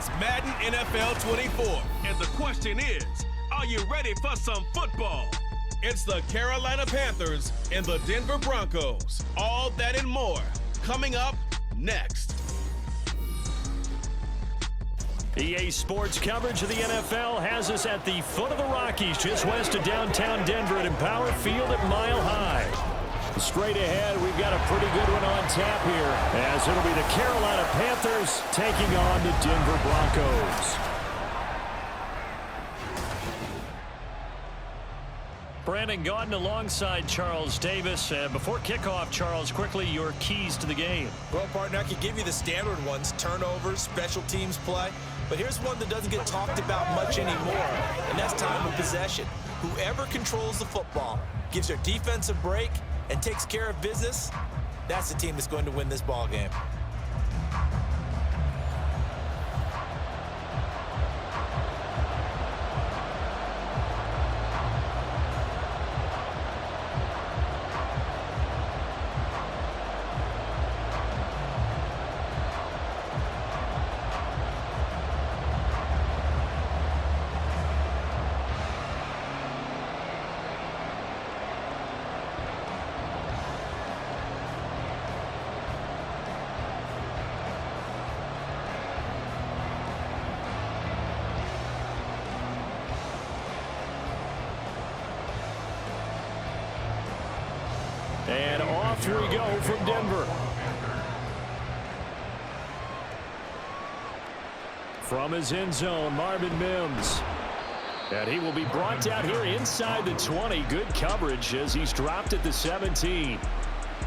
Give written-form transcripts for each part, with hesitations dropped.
It's Madden NFL 24. And the question is, are you ready for some football? It's the Carolina Panthers and the Denver Broncos. All that and more coming up next. EA Sports coverage of the NFL has us at the foot of the Rockies, just west of downtown Denver at Empower Field at Mile High. Straight ahead, we've got a pretty good one on tap here, as it'll be the Carolina Panthers taking on the Denver Broncos. Brandon Gaudin alongside Charles Davis. Before kickoff, Charles, quickly your keys to the game. Well, partner, I could give you the standard ones, turnovers, special teams play. But here's one that doesn't get talked about much anymore, and that's time of possession. Whoever controls the football, gives their defense a break, and takes care of business, that's the team that's going to win this ball game. And off we go from Denver. From his end zone, Marvin Mims. And he will be brought down here inside the 20. Good coverage as he's dropped at the 17.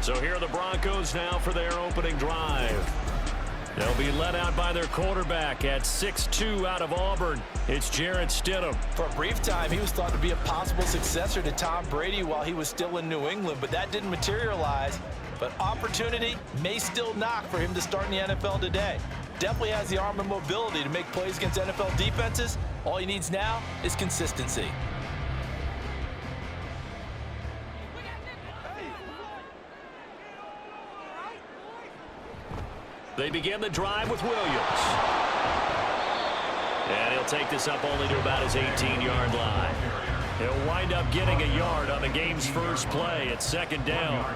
So here are the Broncos now for their opening drive. They'll be led out by their quarterback at 6'2" out of Auburn. It's Jarrett Stidham. For a brief time, he was thought to be a possible successor to Tom Brady while he was still in New England, but that didn't materialize. But opportunity may still knock for him to start in the NFL today. Definitely has the arm and mobility to make plays against NFL defenses. All he needs now is consistency. They begin the drive with Williams. And he'll take this up only to about his 18-yard line. He'll wind up getting a yard on the game's first play at second down.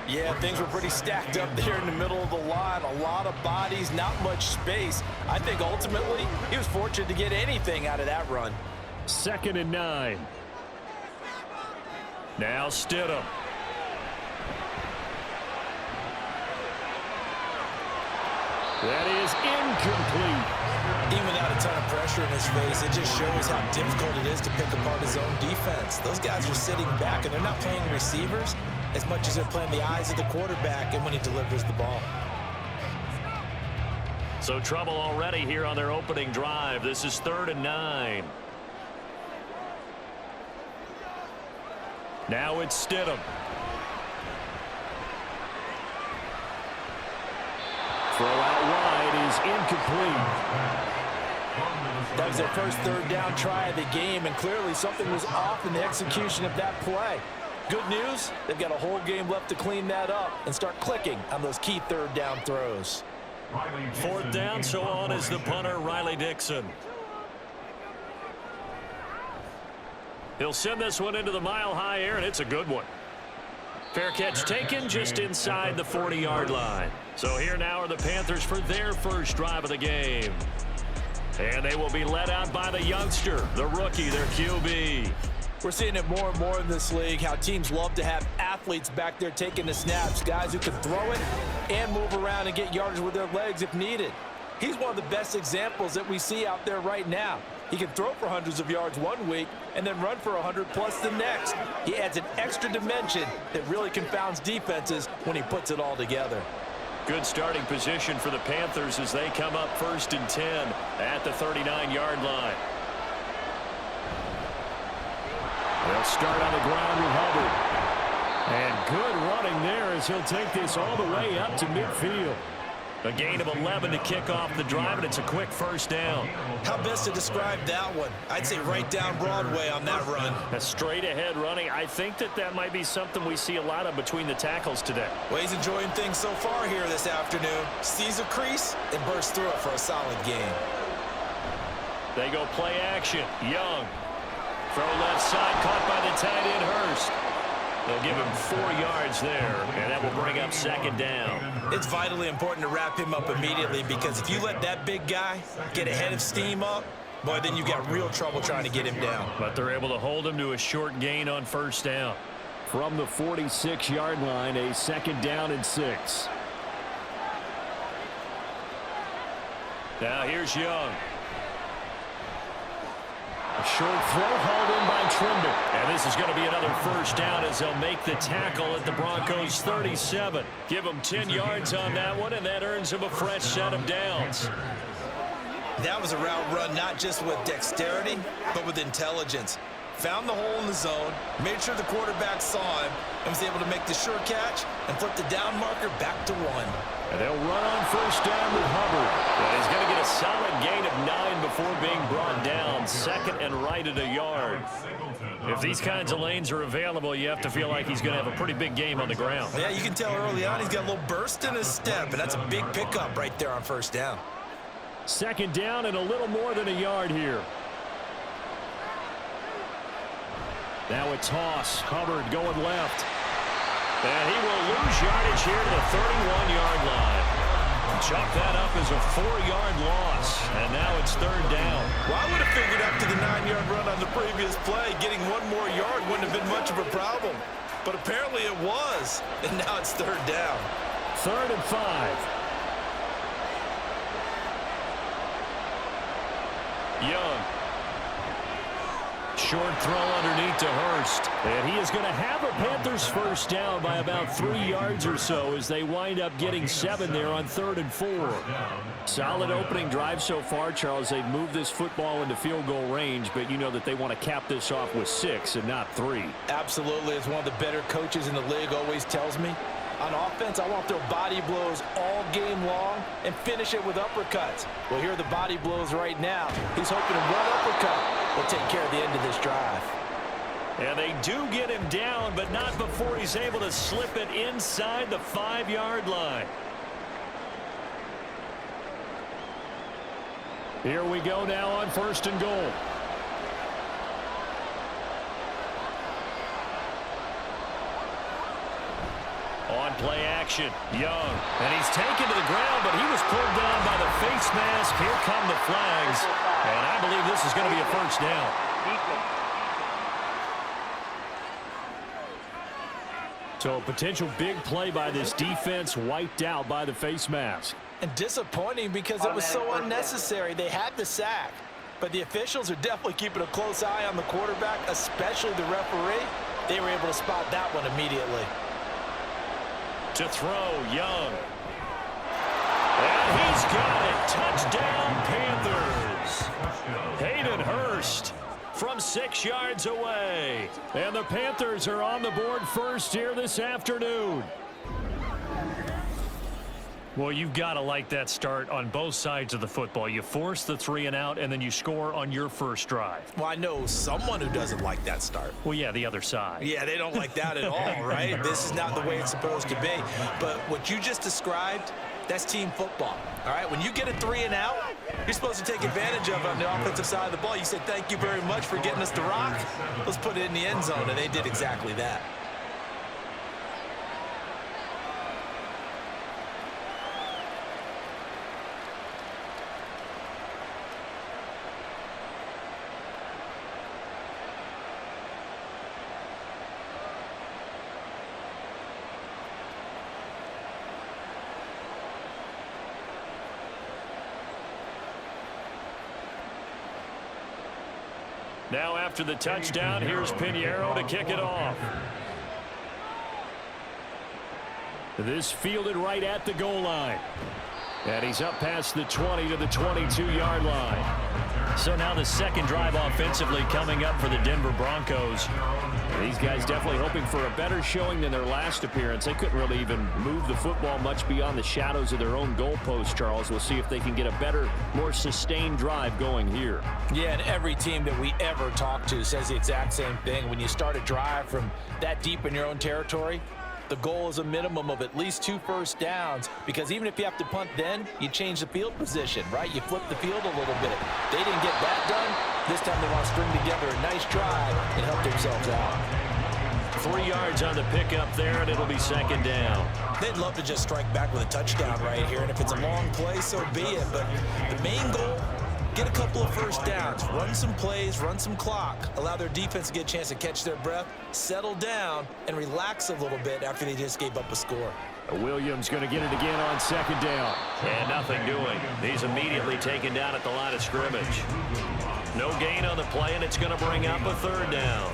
Yeah, things were pretty stacked up there in the middle of the line. A lot of bodies, not much space. I think ultimately he was fortunate to get anything out of that run. 2nd and 9. Now Stidham. That is incomplete. Even without a ton of pressure in his face, it just shows how difficult it is to pick apart his own defense. Those guys are sitting back, and they're not playing receivers as much as they're playing the eyes of the quarterback and when he delivers the ball. So trouble already here on their opening drive. This is 3rd and 9. Now it's Stidham. Throw out wide is incomplete. That was their first 3rd down try of the game, and clearly something was off in the execution of that play. Good news, they've got a whole game left to clean that up and start clicking on those key 3rd down throws. 4th down, so on is the punter, Riley Dixon. He'll send this one into the mile-high air, and it's a good one. Fair catch taken just inside the 40-yard line. So here now are the Panthers for their first drive of the game. And they will be led out by the youngster, the rookie, their QB. We're seeing it more and more in this league, how teams love to have athletes back there taking the snaps, guys who can throw it and move around and get yardage with their legs if needed. He's one of the best examples that we see out there right now. He can throw for hundreds of yards one week and then run for 100+ the next. He adds an extra dimension that really confounds defenses when he puts it all together. Good starting position for the Panthers as they come up 1st and 10 at the 39-yard line. They'll start on the ground with Hubbard. And good running there as he'll take this all the way up to midfield. A gain of 11 to kick off the drive, and it's a quick 1st down. How best to describe that one? I'd say right down Broadway on that run. A straight-ahead running. I think that might be something we see a lot of between the tackles today. Well, he's enjoying things so far here this afternoon. Sees a crease and bursts through it for a solid game. They go play action. Young. Throw left side, caught by the tight end, Hurst. They'll give him 4 yards there, and that will bring up second down. It's vitally important to wrap him up immediately, because if you let that big guy get a head of steam up, boy, then you got real trouble trying to get him down. But they're able to hold him to a short gain on first down. From the 46-yard line, a second down and 6. Now here's Young. A short throw hauled in by Trimble. And this is going to be another first down as they'll make the tackle at the Broncos' 37. Give them 10 yards on that one, and that earns them a fresh set of downs. That was a route run not just with dexterity, but with intelligence. Found the hole in the zone, made sure the quarterback saw him, and was able to make the sure catch and flip the down marker back to 1. And they'll run on first down with Hubbard. And he's going to get a solid gain of 9 before being brought down. Second and right at a yard. If these kinds of lanes are available, you have to feel like he's going to have a pretty big game on the ground. Yeah, you can tell early on he's got a little burst in his step, and that's a big pickup right there on first down. Second down and a little more than a yard here. Now a toss. Hubbard going left. And he will lose yardage here to the 31-yard line. Chalk that up as a 4-yard loss. And now it's third down. Well, I would have figured after the 9-yard run on the previous play, getting 1 more yard wouldn't have been much of a problem. But apparently it was. And now it's third down. 3rd and 5. Young. Short throw underneath to Hurst. And he is going to have a Panthers first down by about 3 yards or so as they wind up getting 7 there on 3rd and 4. Solid opening drive so far, Charles. They've moved this football into field goal range, but you know that they want to cap this off with 6 and not 3. Absolutely. As one of the better coaches in the league always tells me, on offense, I want to throw body blows all game long and finish it with uppercuts. Well, here are the body blows right now. He's hoping one uppercut will take care of the end of this drive. And they do get him down, but not before he's able to slip it inside the 5-yard line. Here we go now on 1st and goal. On play action, Young. And he's taken to the ground, but he was pulled down by the face mask. Here come the flags. And I believe this is going to be a first down. So a potential big play by this defense wiped out by the face mask. And disappointing because it was so unnecessary. They had the sack. But the officials are definitely keeping a close eye on the quarterback, especially the referee. They were able to spot that one immediately. To throw, Young. And he's got it. Touchdown, Panthers. Hayden Hurst from 6 yards away. And the Panthers are on the board first here this afternoon. Well, you've got to like that start on both sides of the football. You force the 3 and out, and then you score on your first drive. Well, I know someone who doesn't like that start. Well, yeah, the other side. Yeah, they don't like that at all, right? This is not the way it's supposed to be. But what you just described, that's team football, all right? When you get a 3 and out, you're supposed to take advantage of it on the offensive side of the ball. You said, thank you very much for getting us to rock. Let's put it in the end zone, and they did exactly that. Now after the touchdown, here's Pinheiro to kick it off. This fielded right at the goal line. And he's up past the 20 to the 22-yard line. So now the second drive offensively coming up for the Denver Broncos. These guys definitely hoping for a better showing than their last appearance. They couldn't really even move the football much beyond the shadows of their own goalpost, Charles. We'll see if they can get a better, more sustained drive going here. Yeah, and every team that we ever talk to says the exact same thing. When you start a drive from that deep in your own territory, The goal is a minimum of at least 2 first downs, because even if you have to punt then, you change the field position, right? You flip the field a little bit. They didn't get that done. This time they want to string together a nice drive and help themselves out. 3 yards on the pickup there, and it'll be second down. They'd love to just strike back with a touchdown right here, and if it's a long play, so be it. But the main goal, get a couple of first downs, run some plays, run some clock, allow their defense to get a chance to catch their breath, settle down, and relax a little bit after they just gave up a score. Williams going to get it again on second down. And nothing doing. He's immediately taken down at the line of scrimmage. No gain on the play, and it's going to bring up a third down.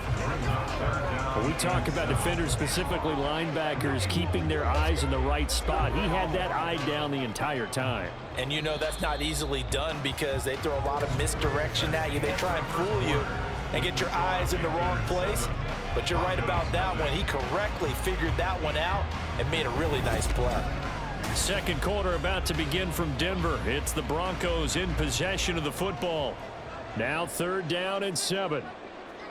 When we talk about defenders, specifically linebackers, keeping their eyes in the right spot, he had that eye down the entire time. And you know that's not easily done because they throw a lot of misdirection at you. They try and fool you and get your eyes in the wrong place. But you're right about that one. He correctly figured that one out and made a really nice play. Second quarter about to begin from Denver. It's the Broncos in possession of the football. Now 3rd down and 7.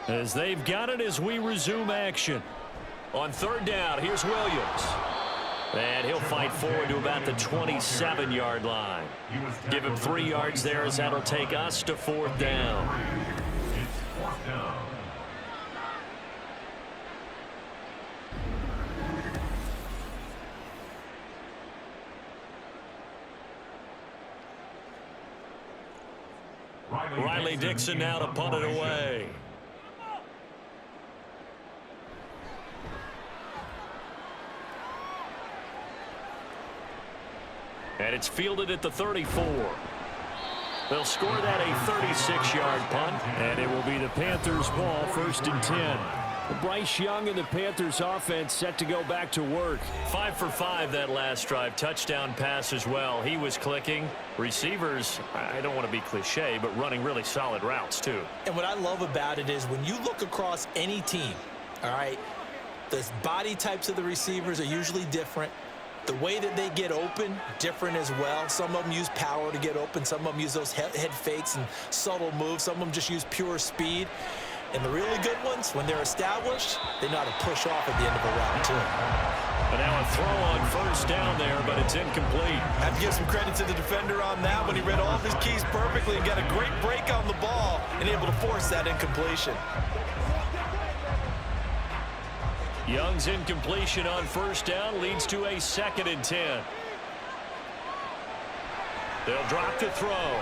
As they've got it as we resume action. On 3rd down, here's Williams. And he'll fight forward to about the 27-yard line. Give him 3 yards there as that'll take us to 4th down. Riley Dixon now to punt it away. And it's fielded at the 34. They'll score that a 36-yard punt. And it will be the Panthers' ball, 1st and 10. Bryce Young and the Panthers offense set to go back to work. 5 for 5 that last drive. Touchdown pass as well. He was clicking. Receivers, I don't want to be cliche, but running really solid routes too. And what I love about it is when you look across any team, all right, the body types of the receivers are usually different. The way that they get open, different as well. Some of them use power to get open. Some of them use those head fakes and subtle moves. Some of them just use pure speed. And the really good ones, when they're established, they know how to push off at the end of a route, too. But now a throw on 1st down there, but it's incomplete. I have to give some credit to the defender on that one. He read all of his keys perfectly and got a great break on the ball and able to force that incompletion. Young's incompletion on 1st down leads to a 2nd and 10. They'll drop the throw.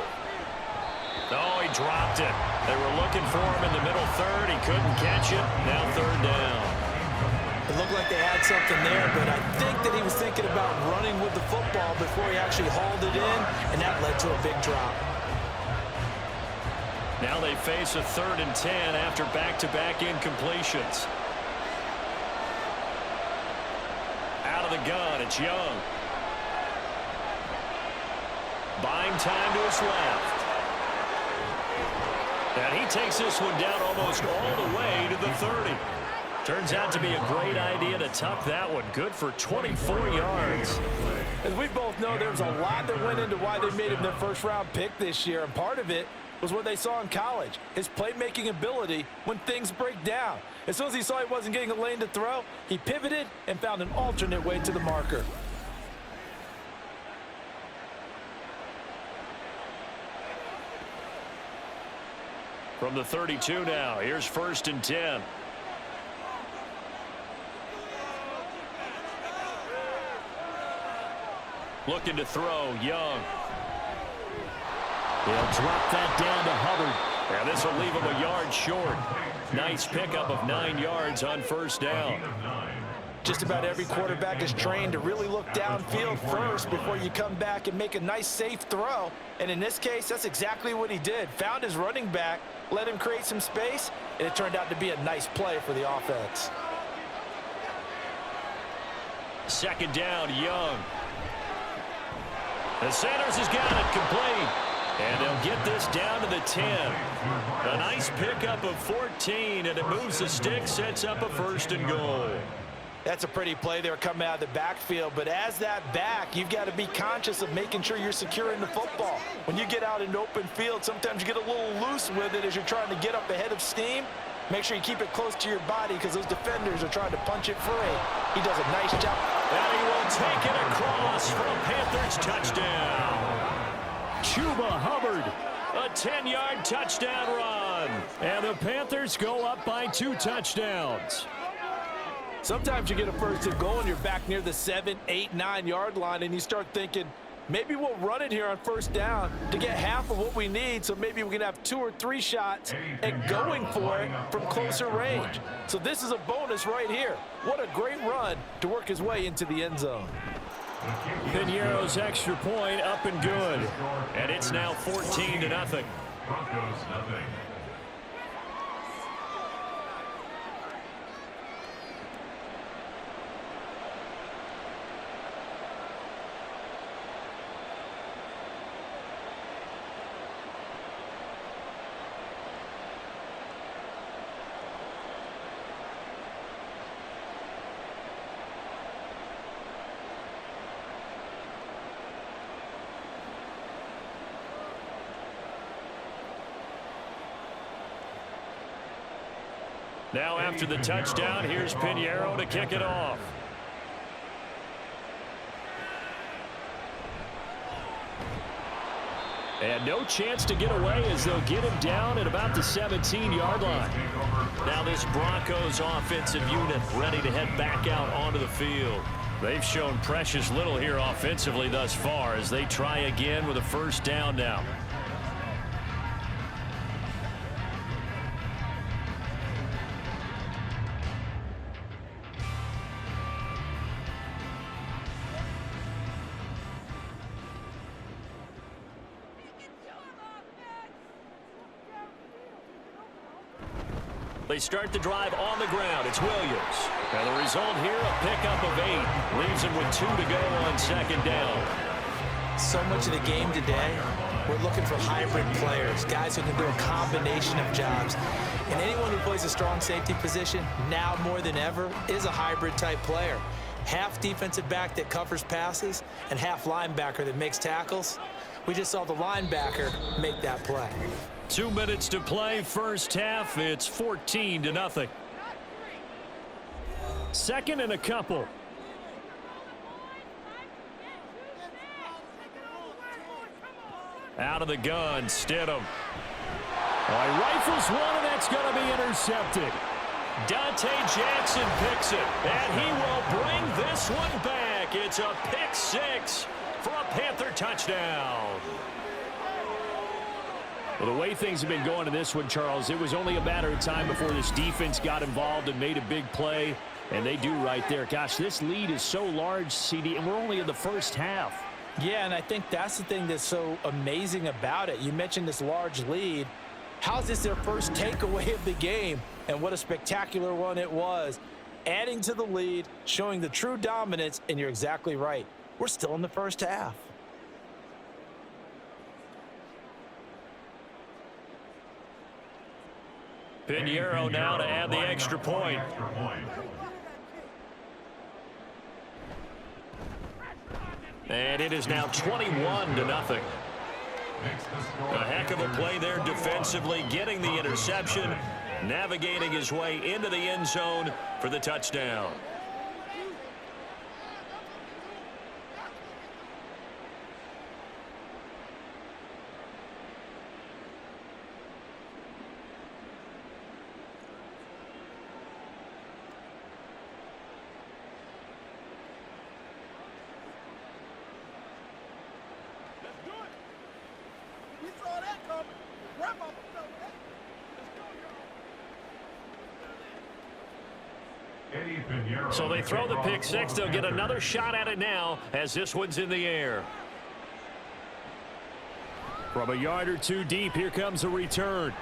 Oh, he dropped it. They were looking for him in the middle 3rd. He couldn't catch it. Now 3rd down. It looked like they had something there, but I think that he was thinking about running with the football before he actually hauled it in, and that led to a big drop. Now they face a 3rd and 10 after back-to-back incompletions. Out of the gun, it's Young. Buying time to his left. And he takes this one down almost all the way to the 30. Turns out to be a great idea to tuck that one. Good for 24 yards. As we both know, there's a lot that went into why they made him their 1st-round pick this year, and part of it was what they saw in college, his playmaking ability when things break down. As soon as he saw he wasn't getting a lane to throw, he pivoted and found an alternate way to the marker. From the 32 now, here's 1st and 10. Looking to throw, Young. They'll drop that down to Hubbard. And this will leave him a yard short. Nice pickup of 9 yards on 1st down. Just about every quarterback is trained to really look downfield first before you come back and make a nice, safe throw. And in this case, that's exactly what he did. Found his running back, let him create some space, and it turned out to be a nice play for the offense. 2nd down, Young. And Sanders has got it complete. And they'll get this down to the 10. A nice pickup of 14, and it moves the stick, sets up a 1st and goal. That's a pretty play there coming out of the backfield, but as that back, you've got to be conscious of making sure you're securing the football. When you get out in open field, sometimes you get a little loose with it as you're trying to get up ahead of steam. Make sure you keep it close to your body because those defenders are trying to punch it free. He does a nice job. And he will take it across for a Panthers touchdown. Chuba Hubbard, a 10-yard touchdown run. And the Panthers go up by 2 touchdowns. Sometimes you get a first and goal and you're back near the 7, 8, 9-yard line and you start thinking, maybe we'll run it here on first down to get half of what we need, so maybe we can have 2 or 3 shots and going for it from closer range. So this is a bonus right here. What a great run to work his way into the end zone. Piñeiro's extra point up and good. And it's now 14-0. Broncos nothing. Now after the touchdown, here's Piñeiro to kick it off. And no chance to get away as they'll get him down at about the 17-yard line. Now this Broncos offensive unit ready to head back out onto the field. They've shown precious little here offensively thus far as they try again with a first down now. They start the drive on the ground. It's Williams. And the result here, a pickup of 8. Leaves him with 2 to go on second down. So much of the game today, we're looking for hybrid players, guys who can do a combination of jobs. And anyone who plays a strong safety position, now more than ever, is a hybrid type player. Half defensive back that covers passes and half linebacker that makes tackles. We just saw the linebacker make that play. 2 minutes to play, first half. It's 14-0. Second and a couple. Out of the gun, Stidham. He rifles one, and that's going to be intercepted. Dante Jackson picks it, and he will bring this one back. It's a pick 6 for a Panther touchdown. Well, the way things have been going in this one, Charles, it was only a matter of time before this defense got involved and made a big play, and they do right there. Gosh, this lead is so large, CD, and we're only in the first half. Yeah, and I think that's the thing that's so amazing about it. You mentioned this large lead. How's this their first takeaway of the game? And what a spectacular one it was. Adding to the lead, showing the true dominance, and you're exactly right. We're still in the first half. Piñeiro now to add the extra point. And it is now 21-0. A heck of a play there defensively, getting the interception, navigating his way into the end zone for the touchdown. So they throw the pick 6. They'll get another shot at it now as this one's in the air. From a yard or 2 deep, here comes a return.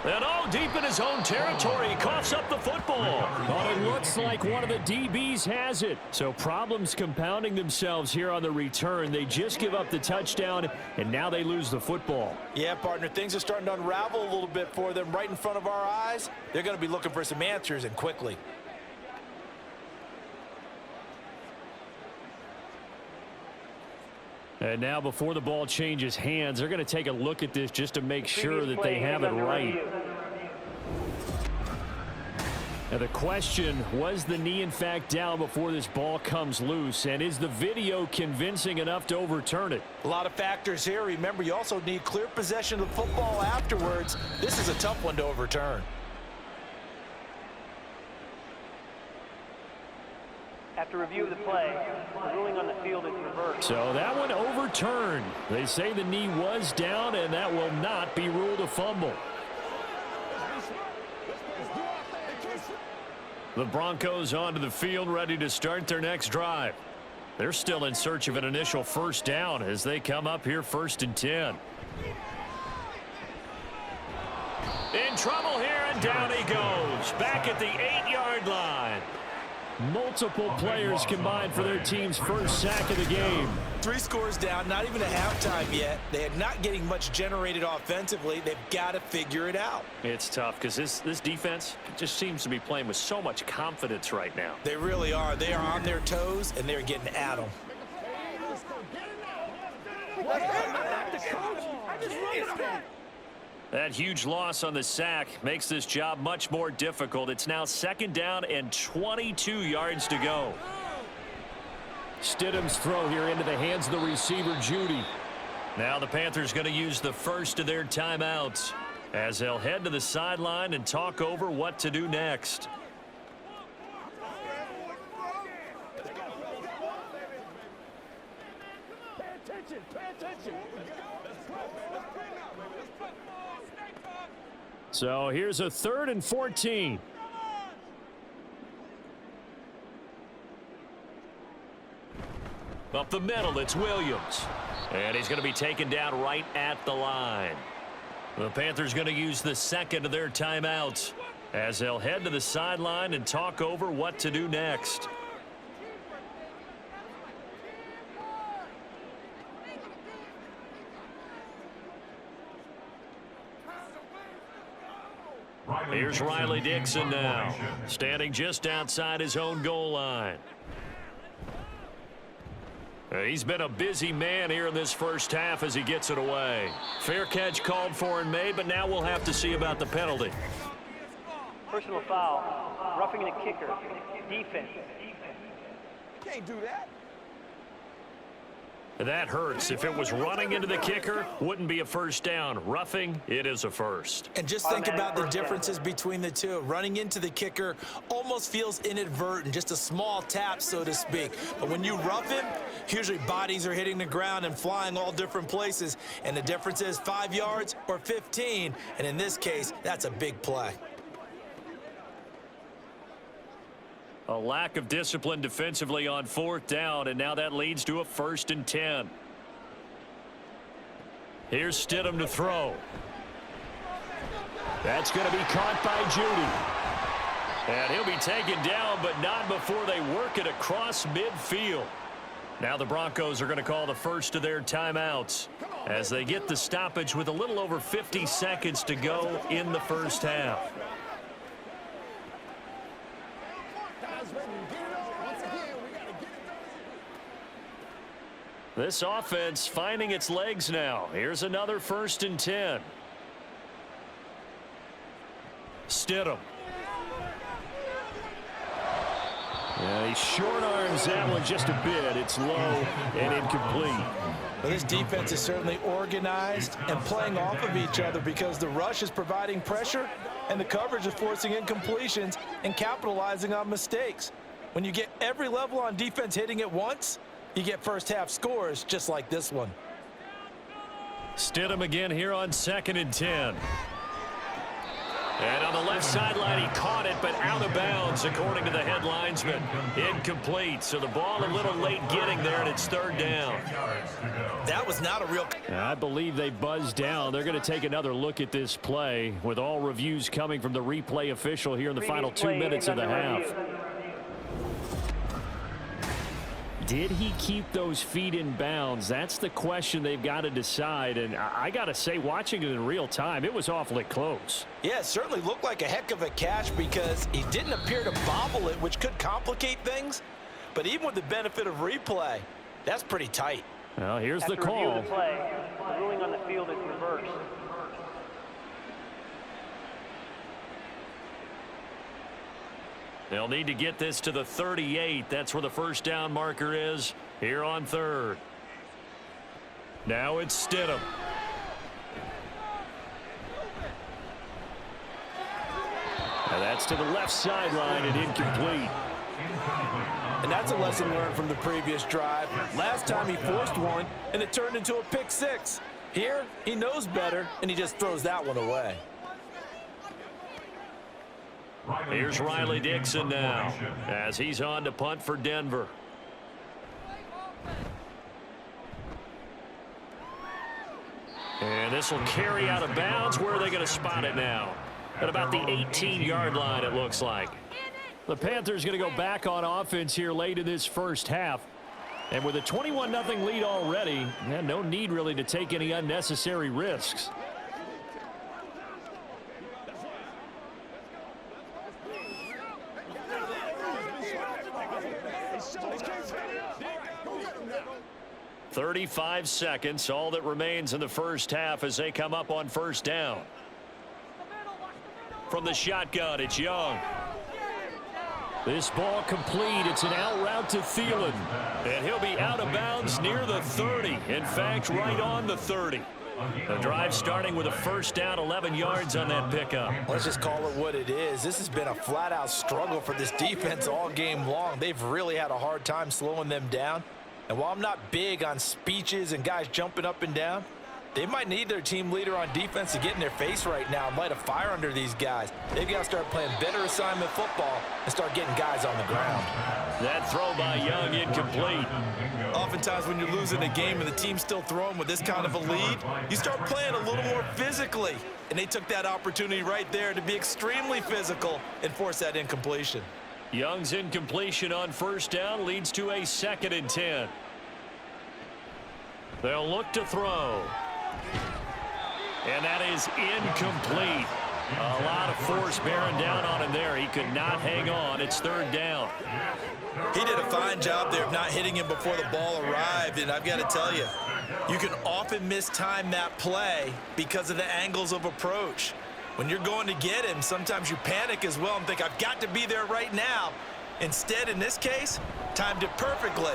And deep in his own territory, he coughs up the football. But it looks like one of the DBs has it. So problems compounding themselves here on the return. They just give up the touchdown, and now they lose the football. Yeah, partner, things are starting to unravel a little bit for them right in front of our eyes. They're going to be looking for some answers, and quickly. And now before the ball changes hands, they're going to take a look at this just to make sure that they have it right. Now the question, was the knee in fact down before this ball comes loose? And is the video convincing enough to overturn it? A lot of factors here. Remember, you also need clear possession of the football afterwards. This is a tough one to overturn. After review of the play, the ruling on the field is reversed. So that one overturned. They say the knee was down, and that will not be ruled a fumble. The Broncos onto the field, ready to start their next drive. They're still in search of an initial first down as they come up here 1st and 10. In trouble here, and down he goes. Back at the 8-yard line. Multiple players combined for their team's first sack of the game. 3 scores down, not even a halftime yet. They are not getting much generated offensively. They've got to figure it out. It's tough because this defense just seems to be playing with so much confidence right now. They really are. They are on their toes, and they're getting at them. That huge loss on the sack makes this job much more difficult. It's now 2nd down and 22 yards to go. Stidham's throw here into the hands of the receiver, Judy. Now the Panthers going to use the first of their timeouts as they'll head to the sideline and talk over what to do next. So here's a 3rd and 14. Up the middle, it's Williams. And he's going to be taken down right at the line. The Panthers going to use the 2nd of their timeouts as they'll head to the sideline and talk over what to do next. Here's Riley Dixon now, standing just outside his own goal line. He's been a busy man here in this first half as he gets it away. Fair catch called for and made, but now we'll have to see about the penalty. Personal foul, roughing the kicker, defense. Can't do that. That hurts. If it was running into the kicker, wouldn't be a first down. Roughing, it is a first. And just think about the differences between the two. Running into the kicker almost feels inadvertent, just a small tap, so to speak. But when you rough him, usually bodies are hitting the ground and flying all different places. And the difference is 5 yards or 15. And in this case, that's a big play. A lack of discipline defensively on 4th down, and now that leads to a 1st and 10. Here's Stidham to throw. That's going to be caught by Judy. And he'll be taken down, but not before they work it across midfield. Now the Broncos are going to call the first of their timeouts as they get the stoppage with a little over 50 seconds to go in the first half. This offense finding its legs now. Here's another 1st and 10. Stidham. Yeah, he short arms that one just a bit. It's low and incomplete. Well, this defense is certainly organized and playing off of each other because the rush is providing pressure and the coverage is forcing incompletions and capitalizing on mistakes. When you get every level on defense hitting at once, you get first half scores just like this one. Stidham again here on 2nd and 10. And on the left sideline, he caught it, but out of bounds, according to the head linesman. Incomplete, so the ball a little late getting there, and it's 3rd down. That was not a real... I believe they buzzed down. They're going to take another look at this play, with all reviews coming from the replay official here in the final 2 minutes of the half. Did he keep those feet in bounds? That's the question they've got to decide. And I got to say, watching it in real time, it was awfully close. Yeah, it certainly looked like a heck of a catch because he didn't appear to bobble it, which could complicate things. But even with the benefit of replay, that's pretty tight. Well, here's the call. After review of the play, the ruling on the field is reversed. They'll need to get this to the 38. That's where the first down marker is here on third. Now it's Stidham. And that's to the left sideline and incomplete. And that's a lesson learned from the previous drive. Last time he forced one, and it turned into a pick six. Here, he knows better, and he just throws that one away. Here's Riley Dixon now as he's on to punt for Denver. And this will carry out of bounds. Where are they going to spot it now? At about the 18-yard line, it looks like. The Panthers going to go back on offense here late in this first half. And with a 21-0 lead already, no need really to take any unnecessary risks. "35 seconds, all that remains in the first half as they come up on first down. From the shotgun, it's Young. This ball complete. It's an out route to Thielen. And he'll be out of bounds near the 30. In fact, right on the 30. The drive starting with a first down, 11 yards on that pickup. Let's just call it what it is. This has been a flat-out struggle for this defense all game long. They've really had a hard time slowing them down. And while I'm not big on speeches and guys jumping up and down, they might need their team leader on defense to get in their face right now and light a fire under these guys. They've got to start playing better assignment football and start getting guys on the ground. That throw by Young incomplete. Oftentimes when you're losing a game and the team's still throwing with this kind of a lead, you start playing a little more physically. And they took that opportunity right there to be extremely physical and force that incompletion. Young's incompletion on first down leads to a 2nd and 10. They'll look to throw. And that is incomplete. A lot of force bearing down on him there. He could not hang on. It's 3rd down. He did a fine job there of not hitting him before the ball arrived. And I've got to tell you, you can often mistime that play because of the angles of approach. When you're going to get him, sometimes you panic as well and think, I've got to be there right now. Instead, in this case, timed it perfectly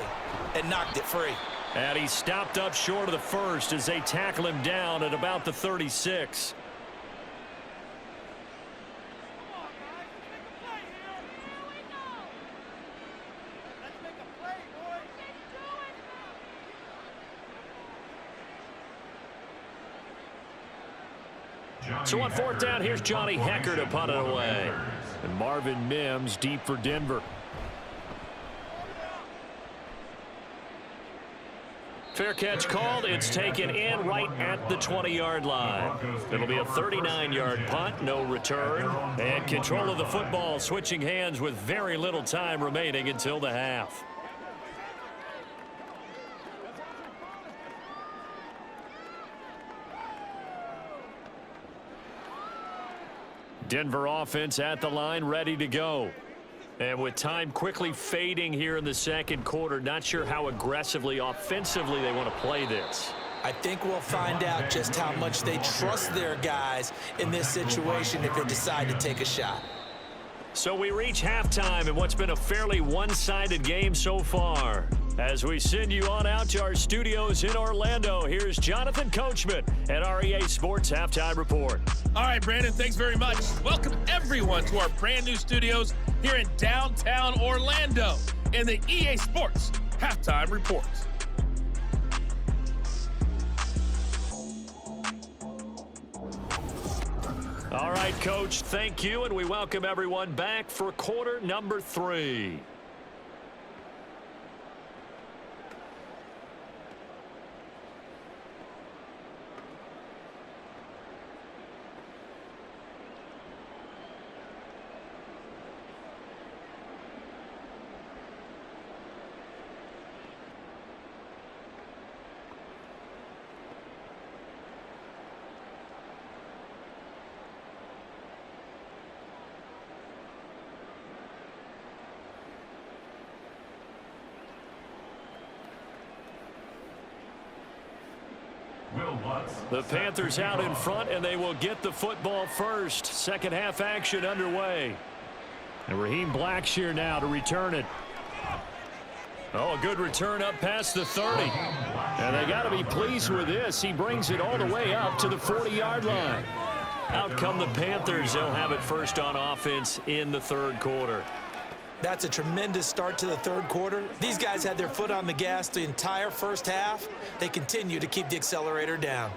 and knocked it free. And he stopped up short of the first as they tackle him down at about the 36. So on 4th down, here's Johnny Hecker to punt it away. And Marvin Mims deep for Denver. Fair catch called. It's taken in right at the 20-yard line. It'll be a 39-yard punt, no return. And control of the football switching hands with very little time remaining until the half. Denver offense at the line, ready to go. And with time quickly fading here in the second quarter, not sure how aggressively, offensively they want to play this. I think we'll find out just how much they trust their guys in this situation if they decide to take a shot. So we reach halftime in what's been a fairly one-sided game so far. As we send you on out to our studios in Orlando, here's Jonathan Coachman at REA Sports Halftime Report. All right, Brandon, thanks very much. Welcome, everyone, to our brand new studios here in downtown Orlando in the EA Sports Halftime Report. All right, Coach, thank you, and we welcome everyone back for quarter number 3. The Panthers out in front, and they will get the football first. Second half action underway. And Raheem Blackshear now to return it. Oh, a good return up past the 30. And they got to be pleased with this. He brings it all the way up to the 40-yard line. Out come the Panthers. They'll have it first on offense in the third quarter. That's a tremendous start to the third quarter. These guys had their foot on the gas the entire first half. They continue to keep the accelerator down.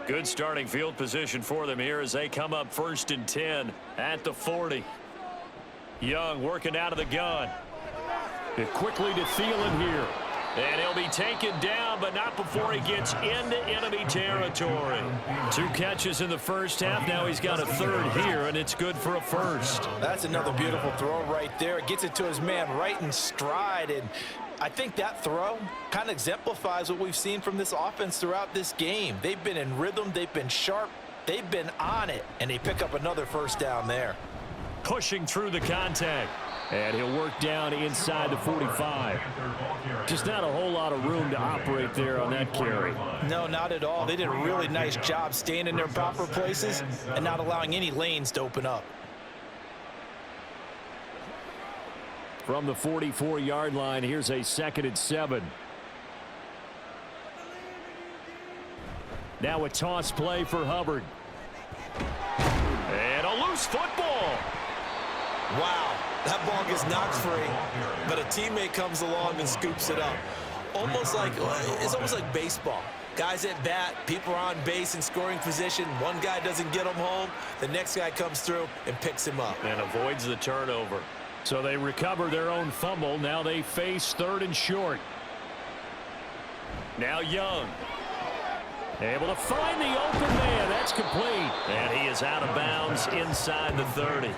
Good starting field position for them here as they come up 1st and 10 at the 40. Young working out of the gun. Quickly to Thielen here. And he'll be taken down, but not before he gets into enemy territory. 2 catches in the first half. Now he's got a third here, and it's good for a first. That's another beautiful throw right there. It gets it to his man right in stride. And I think that throw kind of exemplifies what we've seen from this offense throughout this game. They've been in rhythm. They've been sharp. They've been on it. And they pick up another first down there. Pushing through the contact. And he'll work down inside the 45. Just not a whole lot of room to operate there on that carry. No, not at all. They did a really nice job staying in their proper places and not allowing any lanes to open up. From the 44-yard line, here's a 2nd and 7. Now a toss play for Hubbard. And a loose football. Wow, that ball gets knocked free, but a teammate comes along and scoops it up. It's almost like baseball. Guys at bat, people are on base in scoring position. One guy doesn't get him home. The next guy comes through and picks him up. And avoids the turnover. So they recover their own fumble. Now they face 3rd and short. Now Young. Able to find the open man. That's complete. And he is out of bounds inside the 30.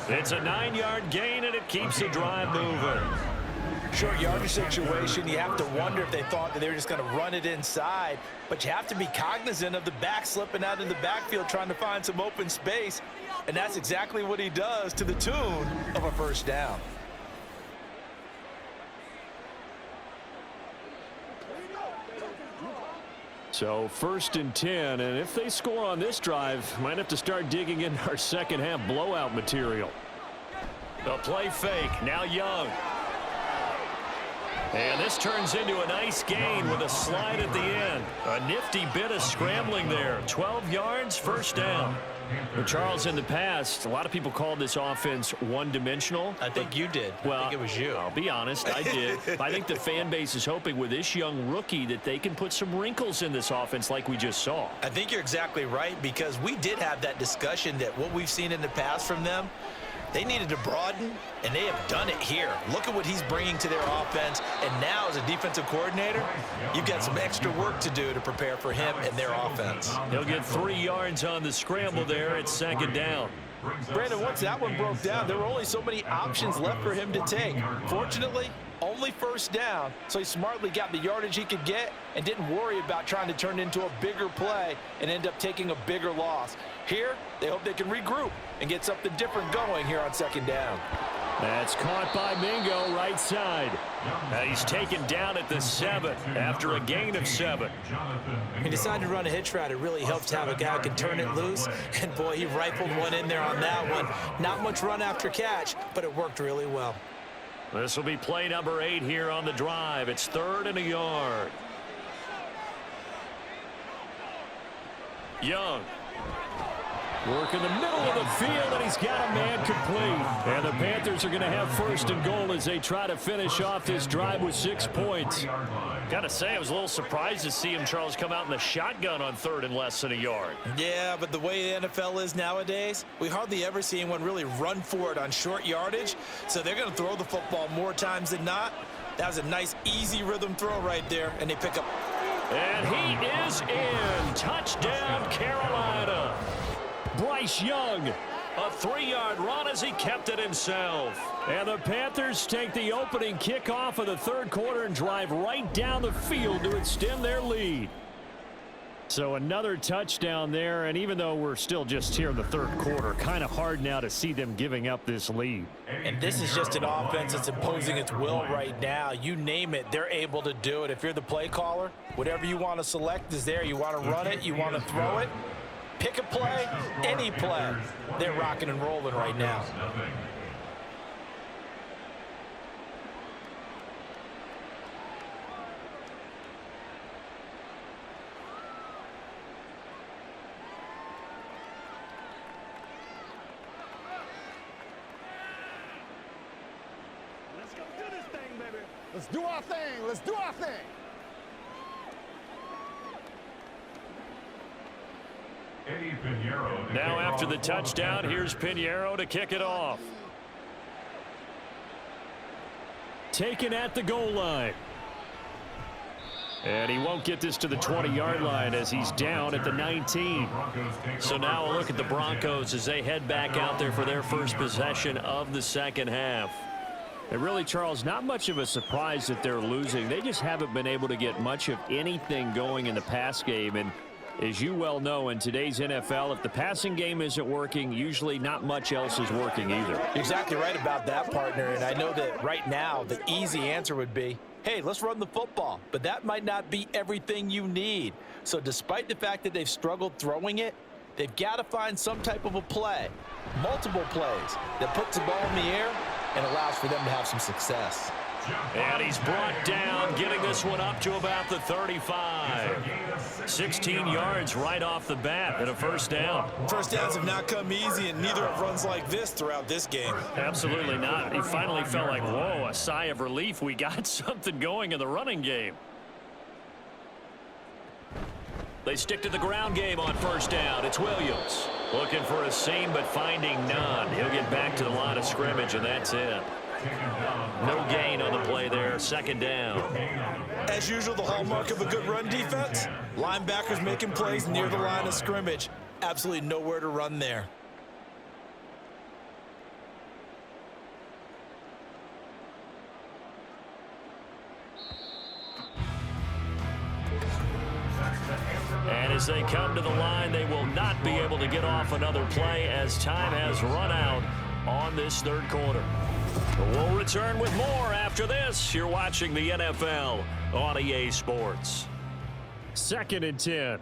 It's a 9-yard gain, and it keeps the drive moving. Short yardage situation, you have to wonder if they thought that they were just going to run it inside. But you have to be cognizant of the back slipping out in the backfield trying to find some open space. And that's exactly what he does to the tune of a first down. So 1st and 10, and if they score on this drive, might have to start digging in our second half blowout material. The play fake, now Young. And this turns into a nice gain with a slide at the end. A nifty bit of scrambling there. 12 yards, first down. Well, Charles, in the past, a lot of people called this offense one-dimensional. I think you did. Well, I think it was you. I'll be honest, I did. I think the fan base is hoping with this young rookie that they can put some wrinkles in this offense like we just saw. I think you're exactly right, because we did have that discussion that what we've seen in the past from them, they needed to broaden, and they have done it here. Look at what he's bringing to their offense, and now as a defensive coordinator, you've got some extra work to do to prepare for him and their offense. He'll get 3 yards on the scramble there at 2nd down. Brandon, once that one broke down, there were only so many options left for him to take. Fortunately, only first down, so he smartly got the yardage he could get and didn't worry about trying to turn it into a bigger play and end up taking a bigger loss. Here, they hope they can regroup and get something different going here on 2nd down. That's caught by Mingo, right side. He's taken down at the 7 after a gain of 7. He decided to run a hitch route. It really helps to have a guy who can turn it loose. And, boy, he rifled one in there on that one. Not much run after catch, but it worked really well. This will be play number 8 here on the drive. It's 3rd and a yard. Young. Work in the middle of the field, and he's got a man complete. And the Panthers are going to have 1st and goal as they try to finish off this drive with 6 points. Got to say, I was a little surprised to see him, Charles, come out in the shotgun on 3rd and less than a yard. Yeah, but the way the NFL is nowadays, we hardly ever see anyone really run for it on short yardage. So they're going to throw the football more times than not. That was a nice, easy rhythm throw right there, and they pick up. And he is in. Touchdown, Carolina. Bryce Young, a 3-yard run as he kept it himself. And the Panthers take the opening kickoff of the 3rd quarter and drive right down the field to extend their lead. So another touchdown there, and even though we're still just here in the third quarter, kind of hard now to see them giving up this lead. And this is just an offense that's imposing its will right now. You name it, they're able to do it. If you're the play caller, whatever you want to select is there. You want to run it, you want to throw it, pick a play, any play. They're rocking and rolling right now. Let's do our thing. Let's do our thing. Now after the touchdown, here's Pinheiro to kick it off. Taken at the goal line. And he won't get this to the 20-yard line as he's down at the 19. So now a look at the Broncos as they head back out there for their first possession of the second half. And really, Charles, not much of a surprise that they're losing. They just haven't been able to get much of anything going in the pass game. And as you well know, in today's NFL, if the passing game isn't working, usually not much else is working either. You're exactly right about that, partner. And I know that right now the easy answer would be, hey, let's run the football. But that might not be everything you need. So despite the fact that they've struggled throwing it, they've got to find some type of a play, multiple plays, that puts the ball in the air and allows for them to have some success. And he's brought down, getting this one up to about the 35. 16 yards right off the bat and a first down. First downs have not come easy, and neither have runs like this throughout this game. Absolutely not. He finally felt like, whoa, a sigh of relief. We got something going in the running game. They stick to the ground game on first down. It's Williams. Looking for a seam, but finding none. He'll get back to the line of scrimmage, and that's it. No gain on the play there. Second down. As usual, the hallmark of a good run defense, linebackers making plays near the line of scrimmage. Absolutely nowhere to run there. And as they come to the line, they will not be able to get off another play as time has run out on this third quarter. We'll return with more after this. You're watching the NFL on EA Sports. 2nd and 10.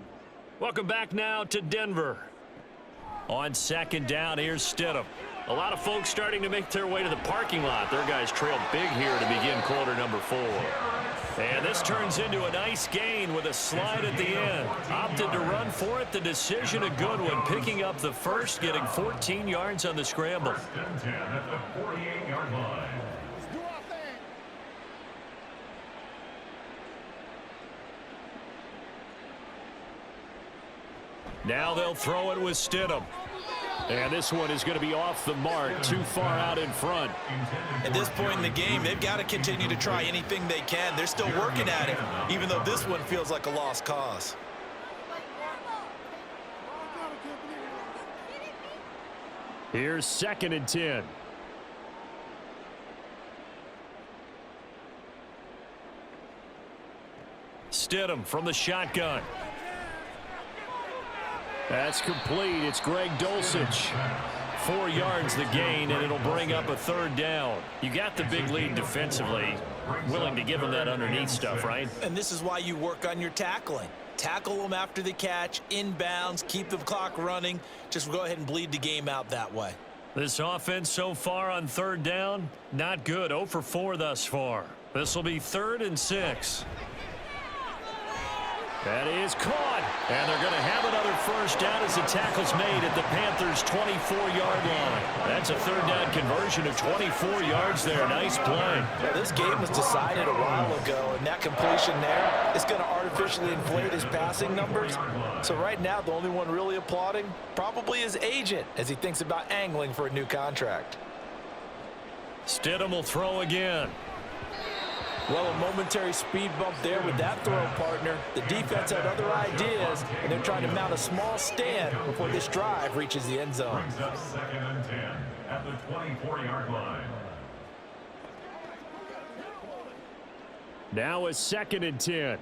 Welcome back now to Denver. On second down, here's Stidham. A lot of folks starting to make their way to the parking lot. Their guys trailed big here to begin quarter number 4. And this turns into a nice gain with a slide at the end. Opted to run for it. The decision a good one. Picking up the first, getting 14 yards on the scramble. Now they'll throw it with Stidham. And this one is going to be off the mark, too far out in front. At this point in the game, they've got to continue to try anything they can. They're still working at it, even though this one feels like a lost cause. Here's 2nd and 10. Stidham from the shotgun. That's complete. It's Greg Dulcich. 4 yards the gain, and it'll bring up a third down. You got the big lead defensively. Willing to give him that underneath stuff, right? And this is why you work on your tackling. Tackle them after the catch, inbounds, keep the clock running. Just go ahead and bleed the game out that way. This offense so far on third down, not good. 0 for 4 thus far. This will be 3rd and 6. That is caught, and they're going to have another first down as the tackle's made at the Panthers' 24-yard line. That's a third down conversion of 24 yards there. Nice play. Yeah, this game was decided a while ago, and that completion there is going to artificially inflate his passing numbers. So right now, the only one really applauding probably his agent as he thinks about angling for a new contract. Stidham will throw again. Well, a momentary speed bump there with that throw, partner. The defense had other ideas, and they're trying to mount a small stand before this drive reaches the end zone. Brings up 2nd and 10 at the 24-yard line. Now it's 2nd and 10.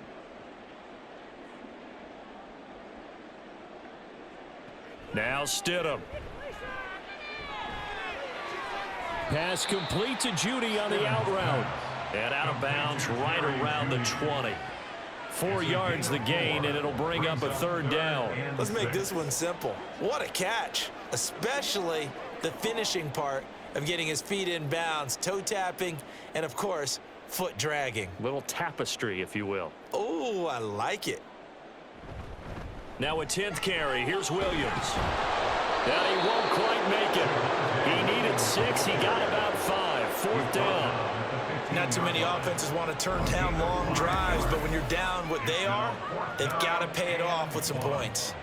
Now Stidham. Pass complete to Judy on the out route. And out of bounds right around the 20. 4 yards the gain, and it'll bring up a third down. Let's make this one simple. What a catch, especially the finishing part of getting his feet in bounds, toe tapping, and of course, foot dragging. Little tapestry, if you will. Oh, I like it. Now a 10th carry. Here's Williams. And he won't quite make it. He needed 6. He got about 5. 4th down. Not too many offenses want to turn down long drives, but when you're down what they are, they've got to pay it off with some points.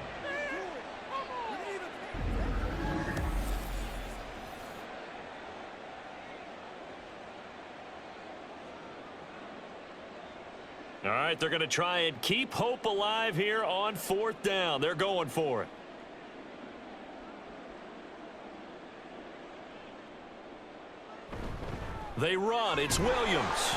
All right, they're going to try and keep hope alive here on 4th down. They're going for it. They run. It's Williams.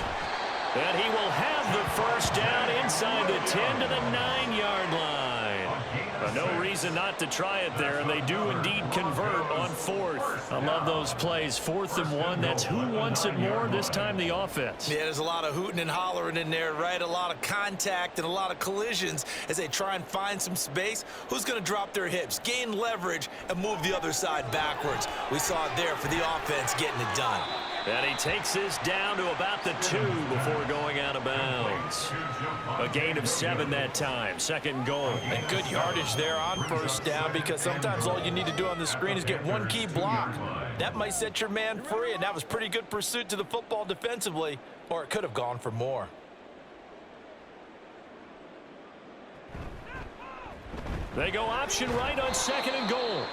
And he will have the first down inside the 10 to the 9-yard line. But no reason not to try it there, and they do indeed convert on 4th. I love those plays. 4th and 1. That's who wants it more, this time the offense. Yeah, there's a lot of hooting and hollering in there, right? A lot of contact and a lot of collisions as they try and find some space. Who's going to drop their hips, gain leverage, and move the other side backwards? We saw it there for the offense getting it done. And he takes this down to about the 2 before going out of bounds. A gain of 7 that time. 2nd goal. And good yardage there on 1st down, because sometimes all you need to do on the screen is get one key block. That might set your man free, and that was pretty good pursuit to the football defensively, or it could have gone for more. They go option right on 2nd and goal.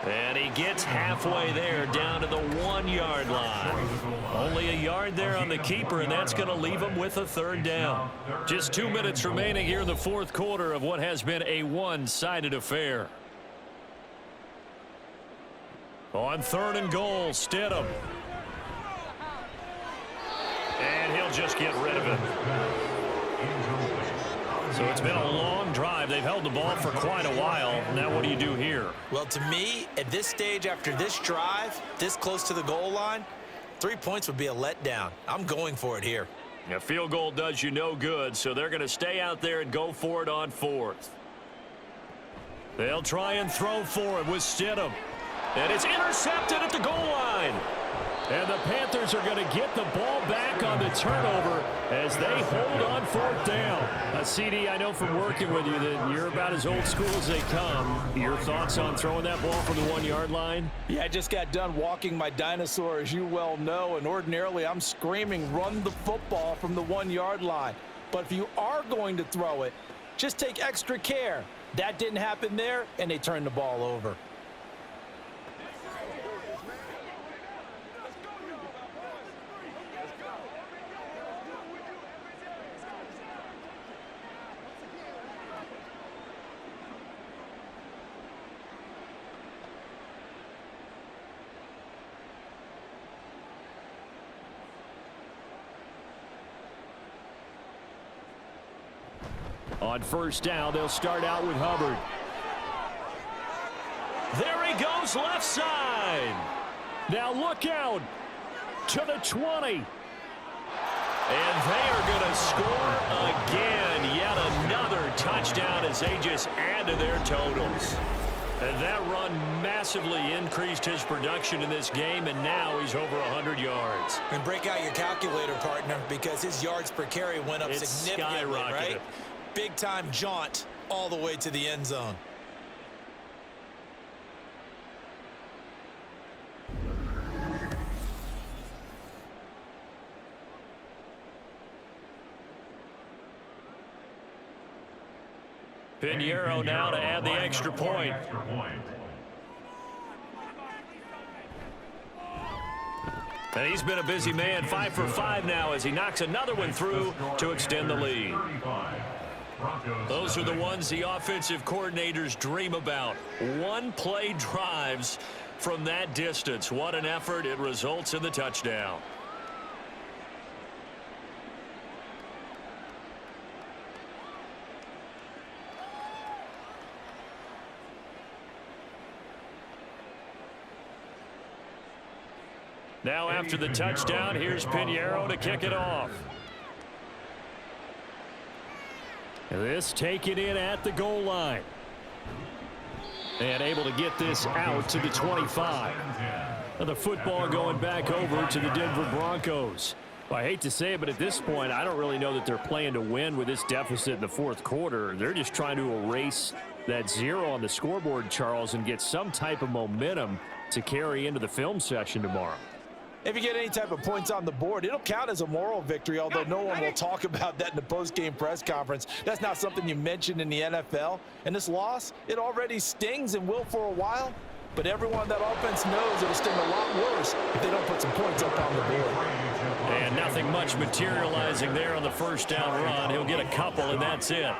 And he gets halfway there, down to the 1-yard line. Only a yard there on the keeper, and that's going to leave him with a 3rd down. Just 2 minutes remaining here in the 4th quarter of what has been a one-sided affair. On 3rd and goal, Stidham. And he'll just get rid of it. So it's been a long drive. They've held the ball for quite a while. Now what do you do here? Well, to me, at this stage, after this drive, this close to the goal line, 3 points would be a letdown. I'm going for it here. A field goal does you no good, so they're going to stay out there and go for it on 4th. They'll try and throw for it with Stidham. And it's intercepted at the goal line. And the Panthers are going to get the ball back on the turnover as they hold on 4th down. CD, I know from working with you that you're about as old school as they come. Your thoughts on throwing that ball from the 1-yard line? Yeah, I just got done walking my dinosaur, as you well know, and ordinarily I'm screaming, run the football from the 1-yard line. But if you are going to throw it, just take extra care. That didn't happen there, and they turned the ball over. On 1st down, they'll start out with Hubbard. There he goes, left side. Now look out to the 20. And they are going to score again. Yet another touchdown as they just add to their totals. And that run massively increased his production in this game, and now he's over 100 yards. And break out your calculator, partner, because his yards per carry went up significantly, right? Big-time jaunt all the way to the end zone. Pinheiro now to add the extra point. And he's been a busy man, 5 for 5 now as he knocks another one through to extend the lead. Those are the ones the offensive coordinators dream about. One-play drives from that distance. What an effort. It results in the touchdown. Now after the touchdown, here's Pinheiro to kick it off. This taken in at the goal line. And able to get this out to the 25. And the football going back over to the Denver Broncos. Well, I hate to say it, but at this point, I don't really know that they're playing to win with this deficit in the fourth quarter. They're just trying to erase that 0 on the scoreboard, Charles, and get some type of momentum to carry into the film session tomorrow. If you get any type of points on the board, it'll count as a moral victory, although no one will talk about that in the post-game press conference. That's not something you mentioned in the NFL. And this loss, it already stings and will for a while. But everyone on that offense knows it'll sting a lot worse if they don't put some points up on the board. And nothing much materializing there on the first down run. He'll get a couple, and that's it.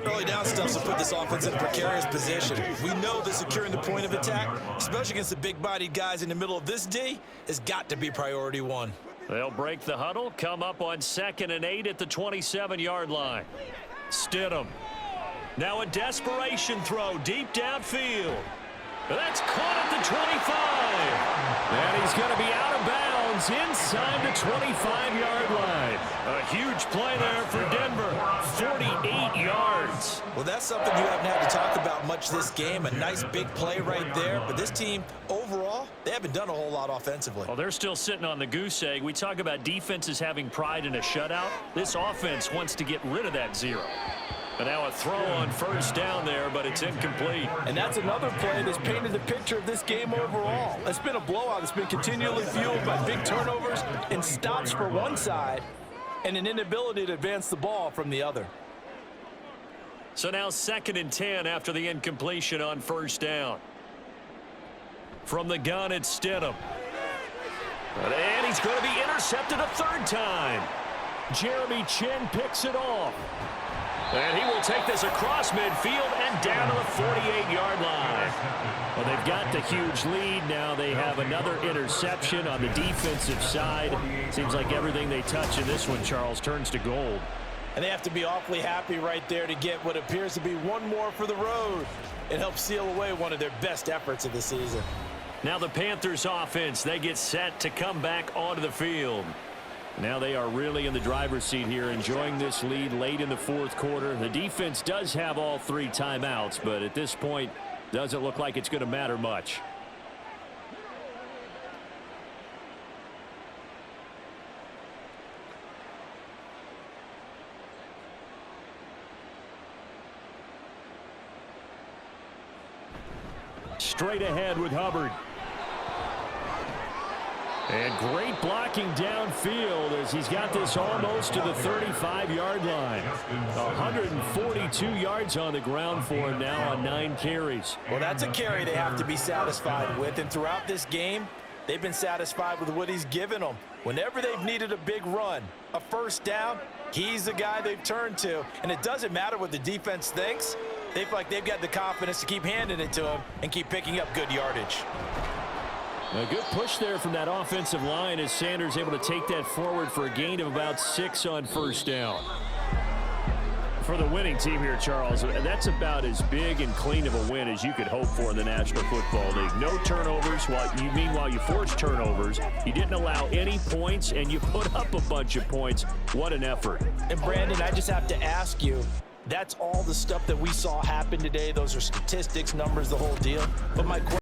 Early down stuff will put this offense in a precarious position. We know that securing the point of attack, especially against the big-bodied guys in the middle of this D, has got to be priority one. They'll break the huddle, come up on 2nd and 8 at the 27-yard line. Stidham. Now a desperation throw deep downfield. That's caught at the 25. And he's going to be out of bounds inside the 25-yard line. A huge play there for Denver. 48 yards. Well, that's something you haven't had to talk about much this game. A nice big play right there. But this team, overall, they haven't done a whole lot offensively. Well, they're still sitting on the goose egg. We talk about defenses having pride in a shutout. This offense wants to get rid of that 0. And now a throw on first down there, but it's incomplete. And that's another play that's painted the picture of this game overall. It's been a blowout. It's been continually fueled by big turnovers and stops for one side and an inability to advance the ball from the other. So now 2nd and 10 after the incompletion on first down. From the gun, it's Stidham. And he's going to be intercepted a 3rd time. Jeremy Chin picks it off. And he will take this across midfield and down to the 48-yard line. Well, they've got the huge lead. Now they have another interception on the defensive side. Seems like everything they touch in this one, Charles, turns to gold. And they have to be awfully happy right there to get what appears to be one more for the road. It helps seal away one of their best efforts of the season. Now the Panthers offense, they get set to come back onto the field. Now they are really in the driver's seat here, enjoying this lead late in the fourth quarter. The defense does have all 3 timeouts, but at this point, doesn't look like it's going to matter much. Straight ahead with Hubbard. And great blocking downfield as he's got this almost to the 35-yard line. 142 yards on the ground for him now on 9 carries. Well, that's a carry they have to be satisfied with. And throughout this game, they've been satisfied with what he's given them. Whenever they've needed a big run, a first down, he's the guy they've turned to. And it doesn't matter what the defense thinks. They feel like they've got the confidence to keep handing it to him and keep picking up good yardage. A good push there from that offensive line as Sanders able to take that forward for a gain of about 6 on first down. For the winning team here, Charles, that's about as big and clean of a win as you could hope for in the National Football League. No turnovers. Meanwhile, you forced turnovers. You didn't allow any points, and you put up a bunch of points. What an effort. And, Brandon, I just have to ask you, that's all the stuff that we saw happen today. Those are statistics, numbers, the whole deal. But my question